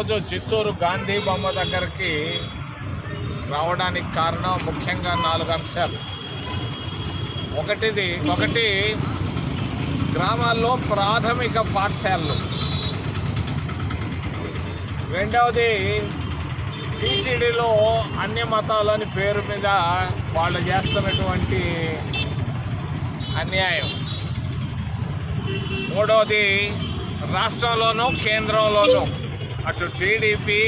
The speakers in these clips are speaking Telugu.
ఈరోజు చిత్తూరు గాంధీ బొమ్మ దగ్గరికి రావడానికి కారణం ముఖ్యంగా 4 అంశాలు. ఒకటి గ్రామాల్లో ప్రాథమిక పాఠశాలలు, రెండవది టీటీడీలో అన్ని మతాలని పేరు మీద వాళ్ళు చేస్తున్నటువంటి అన్యాయం, మూడవది రాష్ట్రంలోనూ కేంద్రంలోనూ అటు టీడీపీ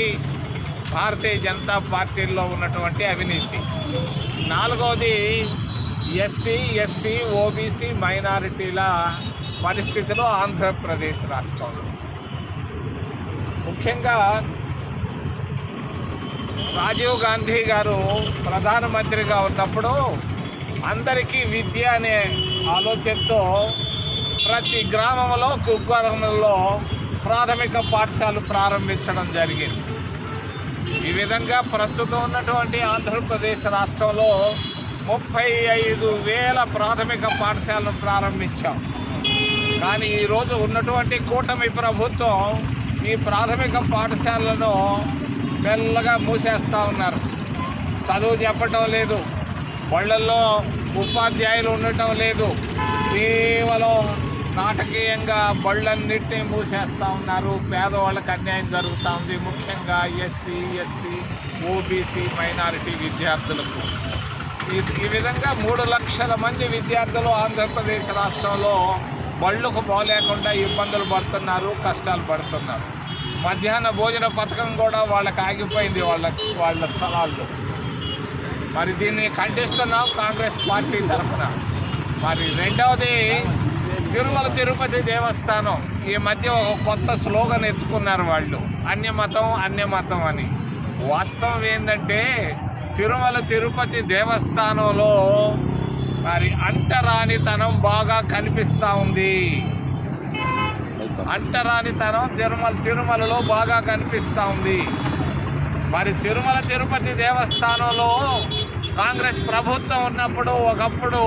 భారతీయ జనతా పార్టీల్లో ఉన్నటువంటి అవినీతి, నాలుగవది ఎస్సీ ఎస్టీ ఓబీసీ మైనారిటీల పరిస్థితులు ఆంధ్రప్రదేశ్ రాష్ట్రంలో. ముఖ్యంగా రాజీవ్ గాంధీ గారు ప్రధానమంత్రిగా ఉన్నప్పుడు అందరికీ విద్య అనే ఆలోచనతో ప్రతి గ్రామంలో కుగ్రామంలో ప్రాథమిక పాఠశాలలు ప్రారంభించడం జరిగింది. ఈ విధంగా ప్రస్తుతం ఉన్నటువంటి ఆంధ్రప్రదేశ్ రాష్ట్రంలో 35,000 ప్రాథమిక పాఠశాలను ప్రారంభించాం. కానీ ఈరోజు ఉన్నటువంటి కూటమి ప్రభుత్వం ఈ ప్రాథమిక పాఠశాలను మెల్లగా మూసేస్తూ ఉన్నారు. చదువు చెప్పటం లేదు, బళ్ళల్లో ఉపాధ్యాయులు ఉండటం లేదు, కేవలం నాటకీయంగా బళ్ళన్నింటినీ మూసేస్తూ ఉన్నారు. పేదవాళ్ళకి అన్యాయం జరుగుతూ ఉంది, ముఖ్యంగా ఎస్సీ ఎస్టీ ఓబీసీ మైనారిటీ విద్యార్థులకు. ఈ విధంగా 3 లక్షల మంది విద్యార్థులు ఆంధ్రప్రదేశ్ రాష్ట్రంలో బళ్ళకు పోలేకుండా ఇబ్బందులు పడుతున్నారు, కష్టాలు పడుతున్నారు. మధ్యాహ్న భోజన పథకం కూడా వాళ్ళకి ఆగిపోయింది వాళ్ళ స్థలాల్లో. మరి దీన్ని ఖండిస్తున్నాం కాంగ్రెస్ పార్టీ తరఫున. మరి రెండవది తిరుమల తిరుపతి దేవస్థానం ఈ మధ్య ఒక కొత్త స్లోగన్ ఎత్తుకున్నారు వాళ్ళు, అన్యమతం అని. వాస్తవం ఏంటంటే తిరుమల తిరుపతి దేవస్థానంలో మరి అంటరానితనం బాగా కనిపిస్తూ ఉంది. అంటరానితనం తిరుమలలో బాగా కనిపిస్తూ ఉంది. మరి తిరుమల తిరుపతి దేవస్థానంలో కాంగ్రెస్ ప్రభుత్వం ఉన్నప్పుడు ఒకప్పుడు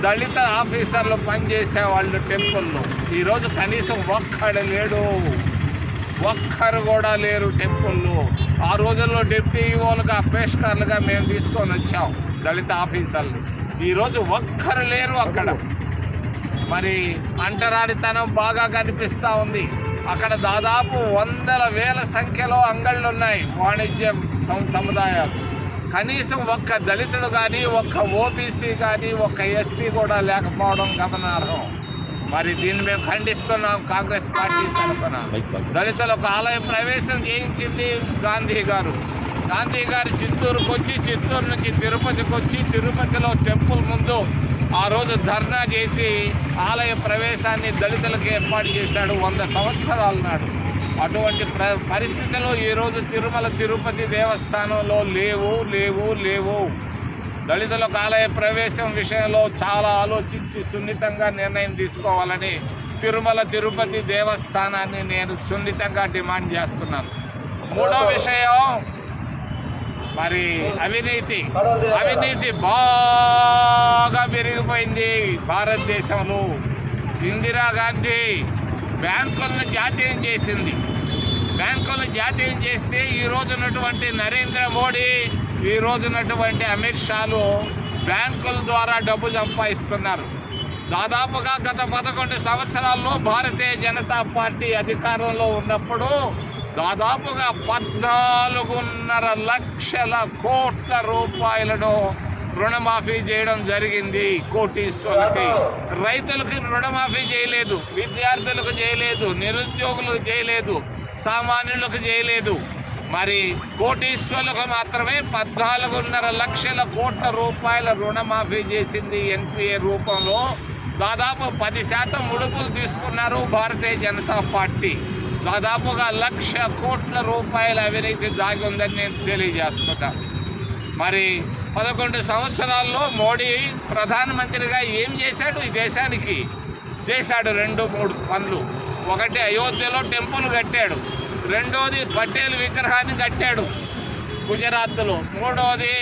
దళిత ఆఫీసర్లు పనిచేసేవాళ్ళు టెంపుల్లో. ఈరోజు కనీసం ఒక్కరు కూడా లేరు టెంపుల్లో. ఆ రోజుల్లో డిప్యూటీ ఈఓలుగా పేష్కర్లుగా మేము తీసుకొని వచ్చాం దళిత ఆఫీసర్లు. ఈరోజు ఒక్కరు లేరు అక్కడ. మరి అంటరానితనం బాగా కనిపిస్తూ ఉంది. అక్కడ దాదాపు 100,000 సంఖ్యలో అంగళ్ళు ఉన్నాయి, వాణిజ్య సముదాయాలు. కనీసం ఒక్క దళితుడు కానీ, ఒక్క ఓబీసీ కానీ, ఒక్క ఎస్టీ కూడా లేకపోవడం గమనార్హం. మరి దీన్ని మేము ఖండిస్తున్నాం కాంగ్రెస్ పార్టీ తరఫున. దళితులకు ఆలయ ప్రవేశం చేయించింది గాంధీ గారు చిత్తూరుకు వచ్చి, చిత్తూరు నుంచి తిరుపతికి వచ్చి, తిరుపతిలో టెంపుల్ ముందు ఆ రోజు ధర్నా చేసి ఆలయ ప్రవేశాన్ని దళితులకు ఏర్పాటు చేశాడు 100 సంవత్సరాల నాడు. అటువంటి పరిస్థితుల్లో ఈరోజు తిరుమల తిరుపతి దేవస్థానంలో లేవు. దళితులకు ఆలయ ప్రవేశం విషయంలో చాలా ఆలోచించి సున్నితంగా నిర్ణయం తీసుకోవాలని తిరుమల తిరుపతి దేవస్థానాన్ని నేను సున్నితంగా డిమాండ్ చేస్తున్నాను. మూడో విషయం మరి అవినీతి బాగా పెరిగిపోయింది భారతదేశంలో. ఇందిరాగాంధీ బ్యాంకులను జాతీయం చేసింది. బ్యాంకులను జాతీయం చేస్తే ఈరోజు ఉన్నటువంటి నరేంద్ర మోడీ, ఈరోజు ఉన్నటువంటి అమిత్ షాలు బ్యాంకుల ద్వారా డబ్బు సంపాదిస్తున్నారు. దాదాపుగా గత 11 సంవత్సరాల్లో భారతీయ జనతా పార్టీ అధికారంలో ఉన్నప్పుడు దాదాపుగా 14.5 లక్షల కోట్ల రూపాయలను రుణమాఫీ చేయడం జరిగింది కోటీశ్వరులకి. రైతులకు రుణమాఫీ చేయలేదు, విద్యార్థులకు చేయలేదు, నిరుద్యోగులకు చేయలేదు, సామాన్యులకు చేయలేదు. మరి కోటీశ్వరులకు మాత్రమే 14.5 లక్షల కోట్ల రూపాయల రుణమాఫీ చేసింది ఎన్పిఏ రూపంలో. దాదాపు 10% ముడుపులు తీసుకున్నారు భారతీయ జనతా పార్టీ. దాదాపుగా 1,00,000 కోట్ల రూపాయల అవినీతి దాగి ఉందని నేను తెలియజేస్తున్నాను. మరి 11 సంవత్సరాల్లో మోడీ ప్రధానమంత్రిగా ఏం చేశాడు ఈ దేశానికి? చేశాడు 2-3 పనులు. ఒకటి, అయోధ్యలో టెంపుల్ కట్టాడు. రెండోది, పటేల్ విగ్రహాన్ని కట్టాడు గుజరాత్లో. మూడవది,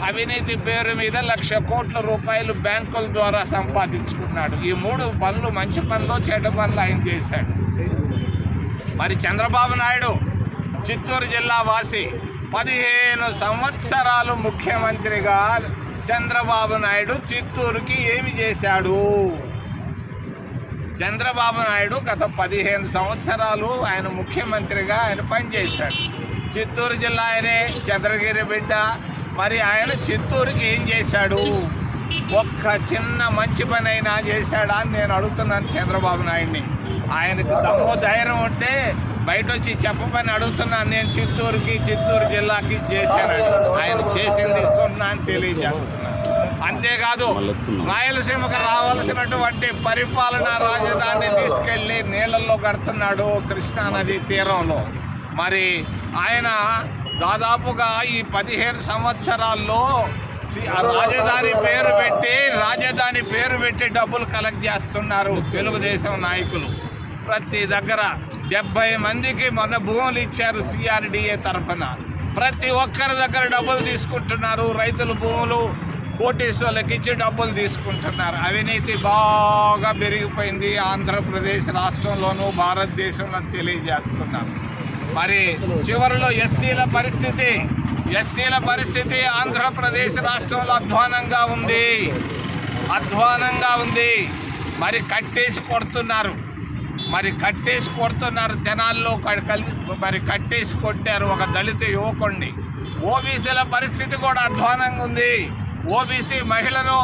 అవినీతి పేరు మీద 1,00,000 కోట్ల రూపాయలు బ్యాంకుల ద్వారా సంపాదించుకున్నాడు. ఈ 3 పనులు మంచి పనులు, చెడ్డ పనులు ఆయన చేశాడు. మరి చంద్రబాబు నాయుడు చిత్తూరు జిల్లా వాసి 15 సంవత్సరాలు ముఖ్యమంత్రిగా చంద్రబాబు నాయుడు చిత్తూరుకి ఏమి చేశాడు? చంద్రబాబు నాయుడు గత 15 సంవత్సరాలు ఆయన ముఖ్యమంత్రిగా ఆయన పనిచేశాడు. చిత్తూరు జిల్లా ఆయనే, చంద్రగిరి బిడ్డ. మరి ఆయన చిత్తూరుకి ఏం చేశాడు? ఒక్క చిన్న మంచి పని అయినా చేశాడా అని నేను అడుగుతున్నాను చంద్రబాబు నాయుడిని. ఆయనకు దమ్ము ధైర్యం ఉంటే బయట వచ్చి చెప్పమని అడుగుతున్నాను. నేను చిత్తూరు జిల్లాకి చేశానని. ఆయన చేసింది సున్నా అని తెలియజేస్తున్నాను. అంతేకాదు, రాయలసీమకు రావాల్సినటువంటి పరిపాలనా రాజధానిని తీసుకెళ్లి నీళ్ళల్లో కడుతున్నాడు కృష్ణానది తీరంలో. మరి ఆయన దాదాపుగా ఈ 15 సంవత్సరాల్లో రాజధాని పేరు పెట్టి డబ్బులు కలెక్ట్ చేస్తున్నారు తెలుగుదేశం నాయకులు. ప్రతి దగ్గర 70 మందికి మొన్న భూములు ఇచ్చారు CRDA తరఫున. ప్రతి ఒక్కరి దగ్గర డబ్బులు తీసుకుంటున్నారు. రైతుల భూములు కోటీశ్వర్లకు ఇచ్చి డబ్బులు తీసుకుంటున్నారు. అవినీతి బాగా పెరిగిపోయింది ఆంధ్రప్రదేశ్ రాష్ట్రంలోనూ భారతదేశంలో తెలియజేస్తున్నారు. మరి చివరిలో ఎస్సీల పరిస్థితి ఆంధ్రప్రదేశ్ రాష్ట్రంలో అధ్వానంగా ఉంది. మరి కట్టేసి కొడుతున్నారు తెనాల్లో. మరి కట్టేసి కొట్టారు ఒక దళిత యువకుడిని. ఓబీసీల పరిస్థితి కూడా అధ్వానంగా ఉంది. ఓబీసీ మహిళను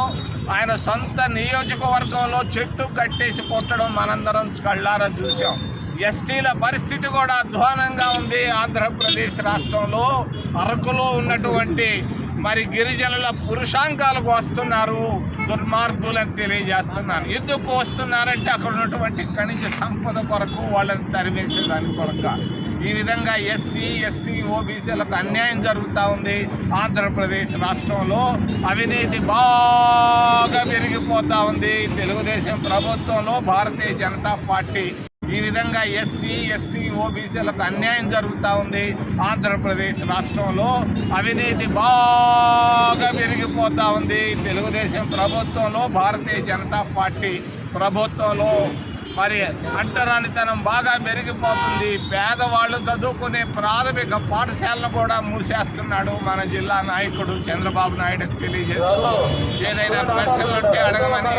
ఆయన సొంత నియోజకవర్గంలో చెట్టు కట్టేసి కొట్టడం మనందరం కళ్ళారా చూసాం. ఎస్టీల పరిస్థితి కూడా అధ్వానంగా ఉంది ఆంధ్రప్రదేశ్ రాష్ట్రంలో. అరకులో ఉన్నటువంటి మరి గిరిజనుల పురుషాంగాలకు వస్తున్నారు దుర్మార్గులని తెలియజేస్తున్నాను. ఎందుకు వస్తున్నారంటే అక్కడ ఉన్నటువంటి ఖనిజ సంపద కొరకు, వాళ్ళని తరివేసేదాని కొరకు. ఈ విధంగా ఎస్సీ, ఎస్టీ, ఓబీసీలకు అన్యాయం జరుగుతూ ఉంది ఆంధ్రప్రదేశ్ రాష్ట్రంలో. అవినీతి బాగా పెరిగిపోతూ ఉంది తెలుగుదేశం ప్రభుత్వంలో, భారతీయ జనతా పార్టీ. ఈ విధంగా ఎస్సీ, ఎస్టీ, ఓబీసీలకు అన్యాయం జరుగుతూ ఉంది ఆంధ్రప్రదేశ్ రాష్ట్రంలో. అవినీతి బాగా పెరిగిపోతూ ఉంది తెలుగుదేశం ప్రభుత్వంలో, భారతీయ జనతా పార్టీ ప్రభుత్వంలో. మరి అంటరానితనం బాగా పెరిగిపోతుంది. పేదవాళ్ళు చదువుకునే ప్రాథమిక పాఠశాలను కూడా మూసేస్తున్నాడు మన జిల్లా నాయకుడు చంద్రబాబు నాయుడు తెలియజేస్తూ. ఏదైనా ప్రశ్నలు ఉంటే అడగమని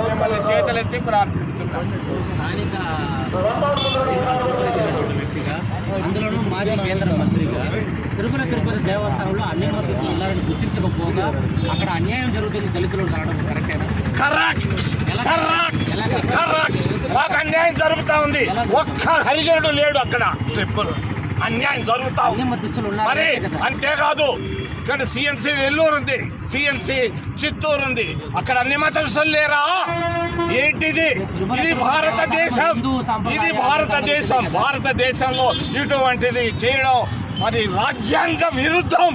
మిమ్మల్ని చేతులెత్తి ప్రార్థిస్తున్నాను. అందులోనూ మాజీ కేంద్ర మంత్రిగా తిరుపతి దేవస్థానంలో అన్ని మద్దతులు ఉన్నారని గుర్తించకపోగా అక్కడ అన్యాయం జరుగుతుంది దళితులు కావడం కరెక్టేనా? మాకు అన్యాయం జరుగుతా ఉంది. ఒక్క హరిజనుడు లేడు అక్కడ. అన్యాయం జరుగుతా మరి. అంతేకాదు, ఇక్కడ సిఎన్సి నెల్లూరు ఉంది, సిఎన్సి చిత్తూరు ఉంది. అక్కడ అన్ని మతస్థులు లేరా? ఏంటిది? ఇది భారతదేశంలో ఇటువంటిది చేయడం మరి రాజ్యాంగ విరుద్ధం.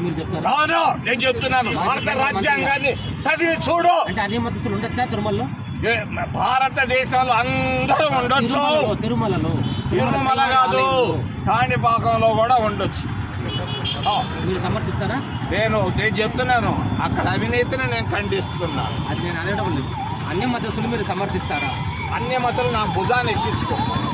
మీరు చెప్తారు? అవును, నేను చెప్తున్నాను. భారత రాజ్యాంగాన్ని చదివి చూడు. అంటే అన్ని మతస్థులు ఉండొచ్చా తిరుమలలో? భారతదేశంలో అందరూ ఉండొచ్చు. తిరుమల కాదు, కాణిపాకంలో కూడా ఉండొచ్చు. మీరు సమర్థిస్తారా? నేను చెప్తున్నాను, అక్కడ అవినీతిని నేను ఖండిస్తున్నాను. అది నేను అనడం లేదు. అన్ని మతస్థులు మీరు సమర్థిస్తారా? అన్ని మతాలు నా భుజాన్ని ఎక్కించుకుంటాను.